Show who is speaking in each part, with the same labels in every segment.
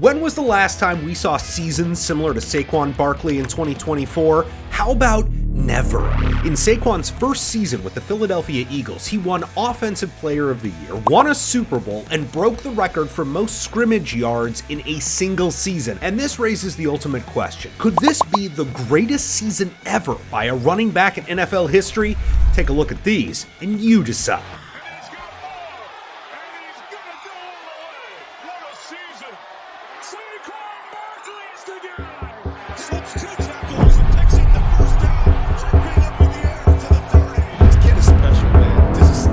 Speaker 1: When was the last time we saw seasons similar to Saquon Barkley in 2024? How about never? In Saquon's first season with the Philadelphia Eagles, he won Offensive Player of the Year, won a Super Bowl, and broke the record for most scrimmage yards in a single season. And this raises the ultimate question. Could this be the greatest season ever by a running back in NFL history? Take a look at these, and you decide.
Speaker 2: Saquon Barkley is the guy. Slips 2 tackles and picks up the first down. Jumping up in the air to the 30. This kid is special, man. This is...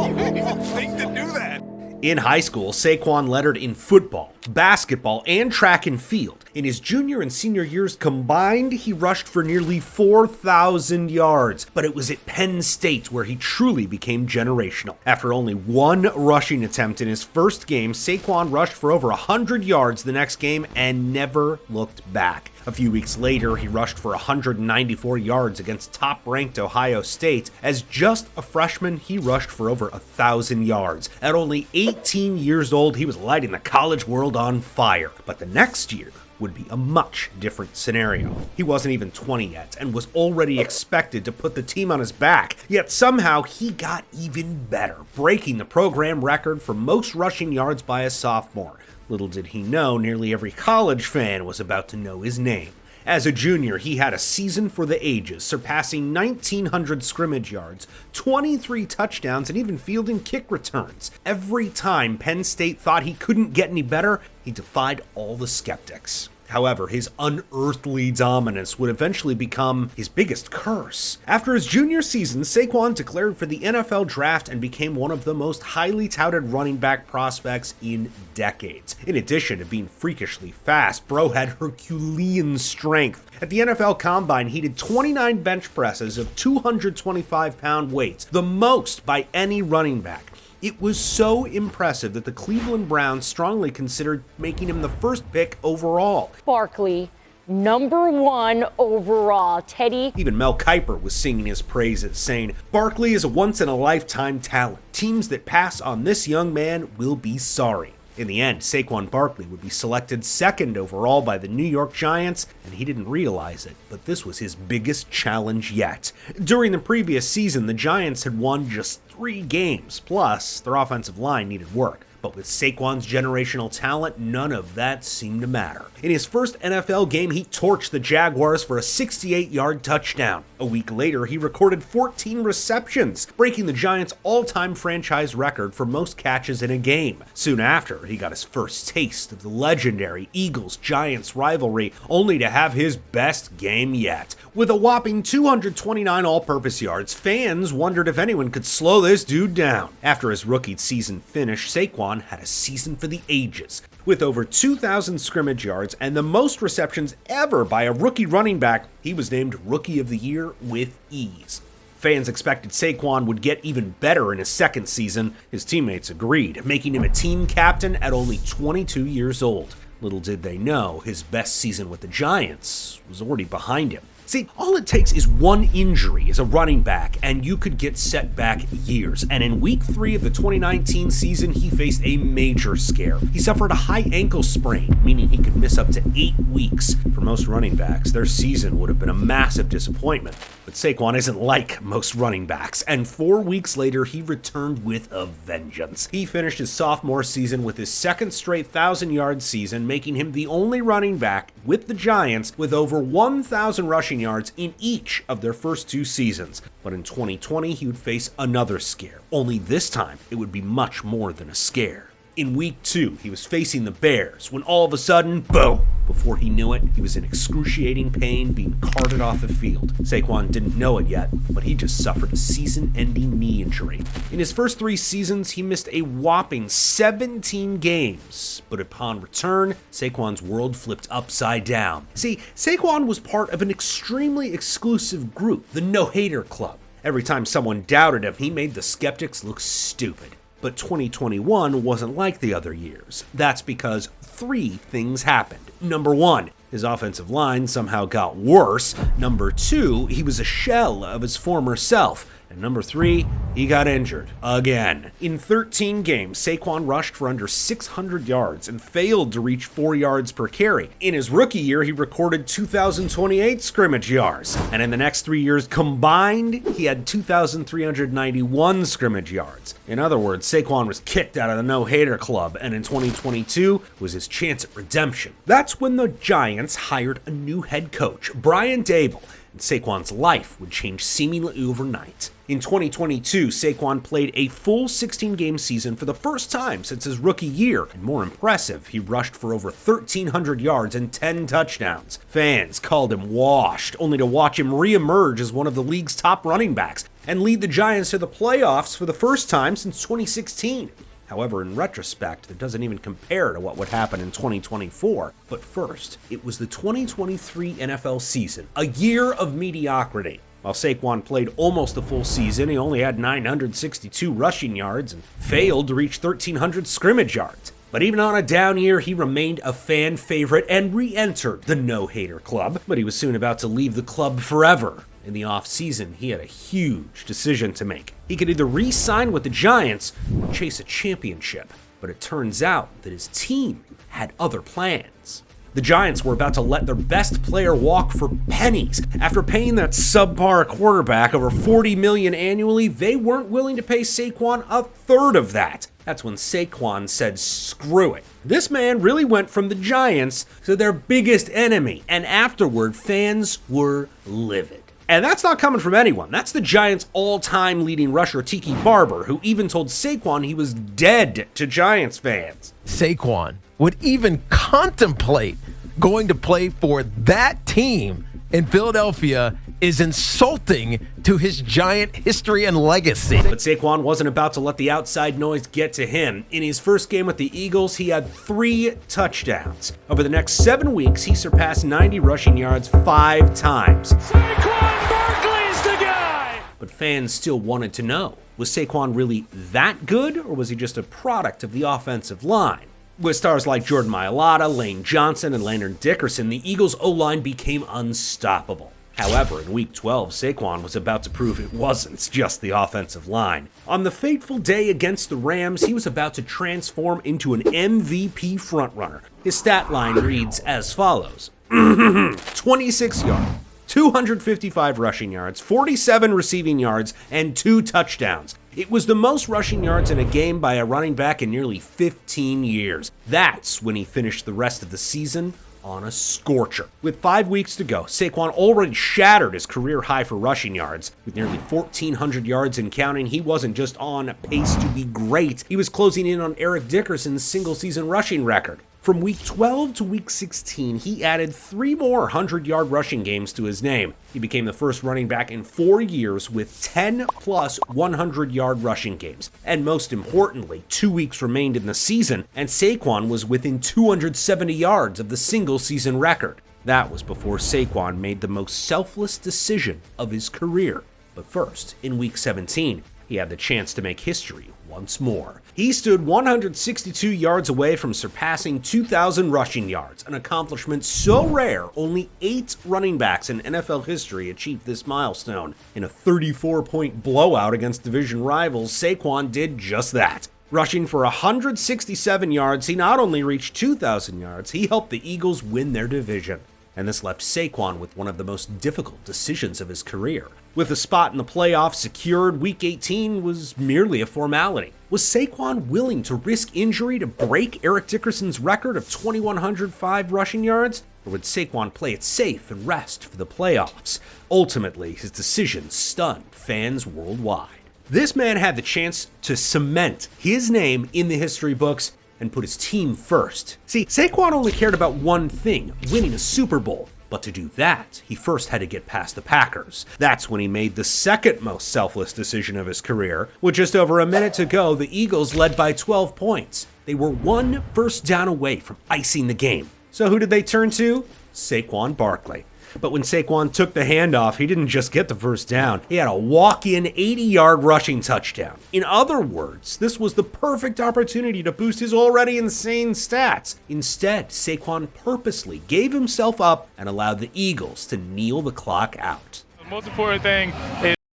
Speaker 2: you didn't even think to do that.
Speaker 1: In high school, Saquon lettered in football, basketball, and track and field. In his junior and senior years combined, he rushed for nearly 4,000 yards, but it was at Penn State where he truly became generational. After only one rushing attempt in his first game, Saquon rushed for over 100 yards the next game and never looked back. A few weeks later, he rushed for 194 yards against top-ranked Ohio State. As just a freshman, he rushed for over 1,000 yards. At only 18 years old, he was lighting the college world on fire. But the next year would be a much different scenario. He wasn't even 20 yet and was already expected to put the team on his back, yet somehow he got even better, breaking the program record for most rushing yards by a sophomore. Little did he know, nearly every college fan was about to know his name. As a junior, he had a season for the ages, surpassing 1,900 scrimmage yards, 23 touchdowns, and even fielding kick returns. Every time Penn State thought he couldn't get any better, he defied all the skeptics. However, his unearthly dominance would eventually become his biggest curse. After his junior season, Saquon declared for the NFL draft and became one of the most highly touted running back prospects in decades. In addition to being freakishly fast, bro had Herculean strength. At the NFL Combine, he did 29 bench presses of 225-pound weights, the most by any running back. It was so impressive that the Cleveland Browns strongly considered making him the first pick overall.
Speaker 3: Barkley, #1 overall. Teddy.
Speaker 1: Even Mel Kiper was singing his praises, saying, "Barkley is a once-in-a-lifetime talent. Teams that pass on this young man will be sorry." In the end, Saquon Barkley would be selected 2nd overall by the New York Giants, and he didn't realize it, but this was his biggest challenge yet. During the previous season, the Giants had won just 3 games, plus their offensive line needed work. But with Saquon's generational talent, none of that seemed to matter. In his first NFL game, he torched the Jaguars for a 68-yard touchdown. A week later, he recorded 14 receptions, breaking the Giants' all-time franchise record for most catches in a game. Soon after, he got his first taste of the legendary Eagles-Giants rivalry, only to have his best game yet. With a whopping 229 all-purpose yards, fans wondered if anyone could slow this dude down. After his rookie season finished, Saquon had a season for the ages. With over 2,000 scrimmage yards and the most receptions ever by a rookie running back, he was named Rookie of the Year with ease. Fans expected Saquon would get even better in his second season. His teammates agreed, making him a team captain at only 22 years old. Little did they know, his best season with the Giants was already behind him. See, all it takes is one injury as a running back, and you could get set back years. And in week 3 of the 2019 season, he faced a major scare. He suffered a high ankle sprain, meaning he could miss up to 8 weeks. For most running backs, their season would have been a massive disappointment. But Saquon isn't like most running backs, and 4 weeks later, he returned with a vengeance. He finished his sophomore season with his 2nd straight 1,000-yard season, making him the only running back with the Giants with over 1,000 rushing yards in each of their first 2 seasons. But in 2020, he would face another scare. Only this time, it would be much more than a scare. In week 2, he was facing the Bears when all of a sudden, boom! Before he knew it, he was in excruciating pain being carted off the field. Saquon didn't know it yet, but he just suffered a season-ending knee injury. In his first 3 seasons, he missed a whopping 17 games. But upon return, Saquon's world flipped upside down. See, Saquon was part of an extremely exclusive group, the No-Hater Club. Every time someone doubted him, he made the skeptics look stupid. But 2021 wasn't like the other years. That's because 3 things happened. Number 1, his offensive line somehow got worse. Number 2, he was a shell of his former self. And number 3, he got injured again. In 13 games, Saquon rushed for under 600 yards and failed to reach 4 yards per carry. In his rookie year, he recorded 2,028 scrimmage yards. And in the next 3 years combined, he had 2,391 scrimmage yards. In other words, Saquon was kicked out of the no-hater club, and in 2022 was his chance at redemption. That's when the Giants hired a new head coach, Brian Daboll, and Saquon's life would change seemingly overnight. In 2022, Saquon played a full 16-game season for the first time since his rookie year, and more impressive, he rushed for over 1,300 yards and 10 touchdowns. Fans called him washed, only to watch him re-emerge as one of the league's top running backs and lead the Giants to the playoffs for the first time since 2016. However, in retrospect, that doesn't even compare to what would happen in 2024. But first, it was the 2023 NFL season, a year of mediocrity. While Saquon played almost a full season, he only had 962 rushing yards and failed to reach 1,300 scrimmage yards. But even on a down year, he remained a fan favorite and re-entered the no-hater club. But he was soon about to leave the club forever. In the offseason, he had a huge decision to make. He could either re-sign with the Giants or chase a championship. But it turns out that his team had other plans. The Giants were about to let their best player walk for pennies. After paying that subpar quarterback over $40 million annually, they weren't willing to pay Saquon a third of that. That's when Saquon said, screw it. This man really went from the Giants to their biggest enemy, and afterward, fans were livid. And that's not coming from anyone. That's the Giants' all-time leading rusher, Tiki Barber, who even told Saquon he was dead to Giants fans.
Speaker 4: Saquon would even contemplate going to play for that team in Philadelphia is insulting to his Giant history and legacy.
Speaker 1: But Saquon wasn't about to let the outside noise get to him. In his first game with the Eagles, he had 3 touchdowns. Over the next 7 weeks, he surpassed 90 rushing yards 5 times.
Speaker 2: Saquon Barkley's the guy!
Speaker 1: But fans still wanted to know, was Saquon really that good, or was he just a product of the offensive line? With stars like Jordan Mailata, Lane Johnson, and Landon Dickerson, the Eagles' O-line became unstoppable. However, in Week 12, Saquon was about to prove it wasn't just the offensive line. On the fateful day against the Rams, he was about to transform into an MVP frontrunner. His stat line reads as follows. 26 yards, 255 rushing yards, 47 receiving yards, and 2 touchdowns. It was the most rushing yards in a game by a running back in nearly 15 years. That's when he finished the rest of the season on a scorcher. With 5 weeks to go, Saquon already shattered his career high for rushing yards. With nearly 1,400 yards and counting, he wasn't just on pace to be great, he was closing in on Eric Dickerson's single-season rushing record. From Week 12 to Week 16, he added 3 more 100-yard rushing games to his name. He became the first running back in 4 years with 10-plus 100-yard rushing games. And most importantly, 2 weeks remained in the season, and Saquon was within 270 yards of the single-season record. That was before Saquon made the most selfless decision of his career. But first, in Week 17, he had the chance to make history once more. He stood 162 yards away from surpassing 2,000 rushing yards, an accomplishment so rare only 8 running backs in NFL history achieved this milestone. In a 34-point blowout against division rivals, Saquon did just that. Rushing for 167 yards, he not only reached 2,000 yards, he helped the Eagles win their division. And this left Saquon with one of the most difficult decisions of his career. With a spot in the playoffs secured, Week 18 was merely a formality. Was Saquon willing to risk injury to break Eric Dickerson's record of 2,105 rushing yards? Or would Saquon play it safe and rest for the playoffs? Ultimately, his decision stunned fans worldwide. This man had the chance to cement his name in the history books and put his team first. See, Saquon only cared about one thing, winning a Super Bowl. But to do that, he first had to get past the Packers. That's when he made the second most selfless decision of his career. With just over a minute to go, the Eagles led by 12 points. They were 1 first down away from icing the game. So who did they turn to? Saquon Barkley. But when Saquon took the handoff, he didn't just get the first down. He had a walk-in 80-yard rushing touchdown. In other words, this was the perfect opportunity to boost his already insane stats. Instead, Saquon purposely gave himself up and allowed the Eagles to kneel the clock out.
Speaker 5: The most important thing is